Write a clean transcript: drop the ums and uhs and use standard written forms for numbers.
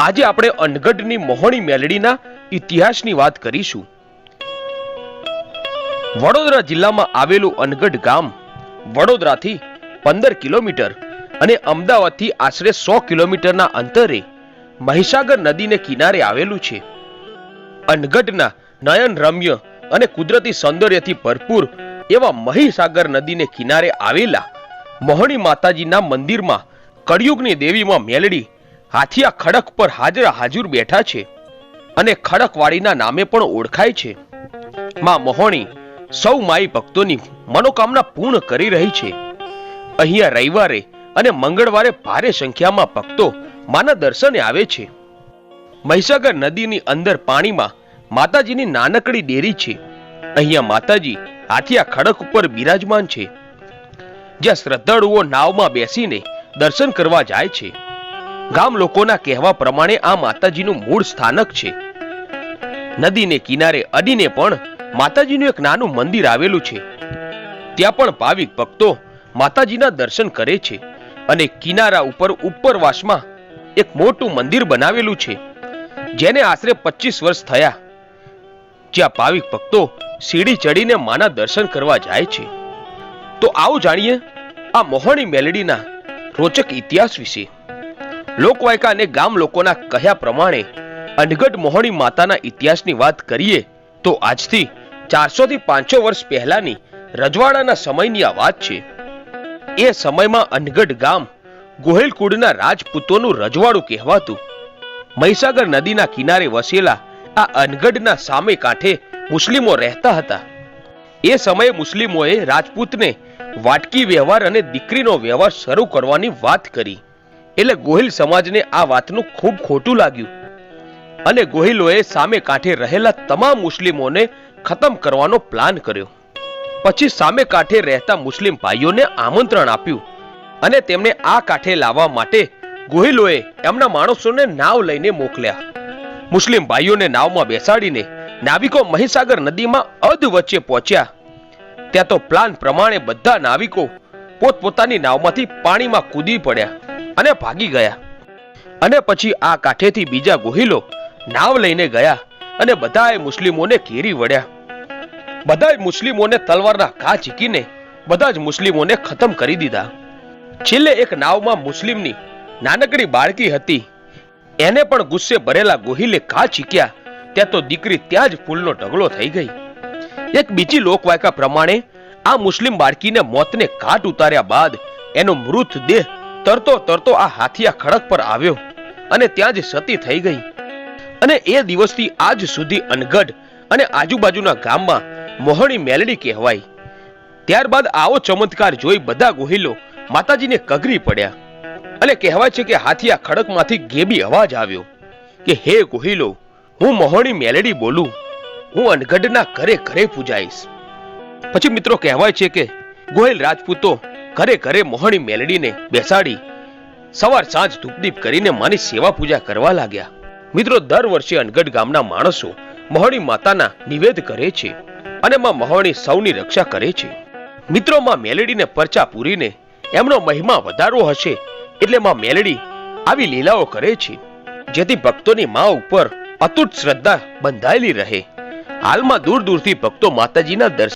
આજે આપણે અનગઢની મોહણી મેલડીના ઇતિહાસની વાત કરીશું। વડોદરા જિલ્લામાં આવેલું અનગઢ ગામ વડોદરાથી 15 કિલોમીટર અને અમદાવાદથી આશરે 100 કિલોમીટરના અંતરે મહીસાગર નદીને કિનારે આવેલું છે। અનગઢના નયન રમ્ય અને કુદરતી સૌંદર્યથી ભરપૂર એવા મહીસાગર નદીને કિનારે આવેલા મોહણી માતાજીના મંદિરમાં કળિયુગની દેવીમાં મેલડી હાથિયા ખડક પર હાજર બેઠા છે અને ખડકવાળીના નામે પણ ઓળખાય છે। માં મોહણી સૌ માઈ ભક્તોની મનોકામના પૂર્ણ કરી રહી છે। અહીંયા રવિવારે અને મંગળવારે ભારે સંખ્યામાં ભક્તો માના દર્શને આવે છે। મહીસાગર નદીની અંદર પાણીમાં માતાજીની નાનકડી ડેરી છે। અહીંયા માતાજી હાથિયા ખડક ઉપર બિરાજમાન છે, જ્યાં શ્રદ્ધાળુઓ નાવમાં બેસીને દર્શન કરવા જાય છે। ગામ લોકોના કહેવા પ્રમાણે આ માતાજીનું મૂળ સ્થાનક છે। નદીને કિનારે અડીને પણ માતાજીનું એક નાનું મંદિર આવેલું છે। ત્યાં પણ ભાવિક ભક્તો માતાજીના દર્શન કરે છે અને કિનારા ઉપર ઉપરવાસમાં એક મોટું મંદિર બનાવેલું છે, જેને આશરે 25 વર્ષ થયા, જ્યાં ભાવિક ભક્તો સીડી ચડીને માના દર્શન કરવા જાય છે। તો આવો જાણીએ આ મોહણી મેલડીના રોચક ઇતિહાસ વિશે। લોકવાયકા અને ગામ લોકોના કહ્યા પ્રમાણે અનગઢ મોહણી માતાના ઇતિહાસની વાત કરીએ તો આજથી 400 થી 500 વર્ષ પહેલાની રજવાડાના સમયની આ વાત છે। એ સમયમાં અનગઢ ગામ ગોહિલ કુળના રાજપૂતોનું રજવાડું કહેવાતું। મહીસાગર નદીના કિનારે વસેલા આ અનગઢના સામે કાંઠે મુસ્લિમો રહેતા હતા। એ સમયે મુસ્લિમોએ રાજપૂતને વાટકી વ્યવહાર અને દીકરીનો વ્યવહાર શરૂ કરવાની વાત કરી, એટલે ગોહિલ સમાજને આ વાતનું ખૂબ ખોટું લાગ્યું અને ગોહિલોએ સામે કાંઠે રહેલા તમામ મુસ્લિમોને ખતમ કરવાનો પ્લાન કર્યો। પછી સામે કાંઠે રહેતા મુસ્લિમ ભાઈઓને આમંત્રણ આપ્યું અને તેમને આ કાંઠે લાવવા માટે ગોહિલોએ એમના માણસોને નાવ લઈને મોકલ્યા। મુસ્લિમ ભાઈઓને નાવમાં બેસાડીને નાવિકો મહીસાગર નદીમાં અધ વચ્ચે પહોંચ્યા। ત્યાં તો પ્લાન પ્રમાણે બધા નાવિકો પોતપોતાની નાવમાંથી પાણીમાં કૂદી પડ્યા અને ભાગી ગયા। અને પછી આ કાંઠેથી બીજા ગોહિલો નાવ લઈને ગયા અને બધાએ મુસ્લિમોને ઘેરી વળ્યા। બધાએ મુસ્લિમોને તલવારના ઘા ઝીકીને બધા જ મુસ્લિમોને ખતમ કરી દીધા। છેલ્લે એક નાવમાં મુસ્લિમની નાનકડી બાળકી હતી, એને પણ ગુસ્સે ભરેલા ગોહિલે ઘા ઝીક્યા, ત્યાં તો દીકરી ત્યાં જ ફૂલનો ઢગલો થઈ ગઈ। એક બીજી લોકવાયકા પ્રમાણે આ મુસ્લિમ બાળકીને મોતને ઘાટ ઉતાર્યા બાદ એનો મૃતદેહ તરતો આ હાથિયા ખડક પર આવ્યો અને ત્યાં જ સતી થઈ ગઈ। અને એ દિવસથી આજ સુધી અનગઢ અને આજુબાજુના ગામમાં મોહણી મેલડી કહેવાય। ત્યારબાદ આવો ચમત્કાર જોઈ બધા ગોહિલો માતાજીને કગરી પડ્યા અને કહેવાય છે કે હાથિયા ખડકમાંથી ગેબી અવાજ આવ્યો કે હે ગોહિલો, હું મોહણી મેલડી બોલું, હું અનગઢના ઘરે ઘરે પૂજાઈશ। પછી મિત્રો કહેવાય છે કે ગોહિલ રાજપૂતો ઘરે ઘરે મોહણી મેલડીને બેસાડી સવાર સાંજ ધૂપદીપ કરીને માની સેવા પૂજા કરવા લાગ્યા। મિત્રો દર વર્ષે અનગઢ ગામના માણસો મોહણી માતાના નિવેદ કરે છે અને માં મોહણી સૌની રક્ષા કરે છે। મિત્રો માં મેલડીને પરચા પૂરીને એમનો મહિમા વધારવો હશે એટલે માં મેલડી આવી લીલાઓ કરે છે, જેથી ભક્તોની માં ઉપર અતૂટ શ્રદ્ધા બંધાયેલી રહે। હાલમાં દૂર દૂરથી ભક્તો માતાજીના દર્શન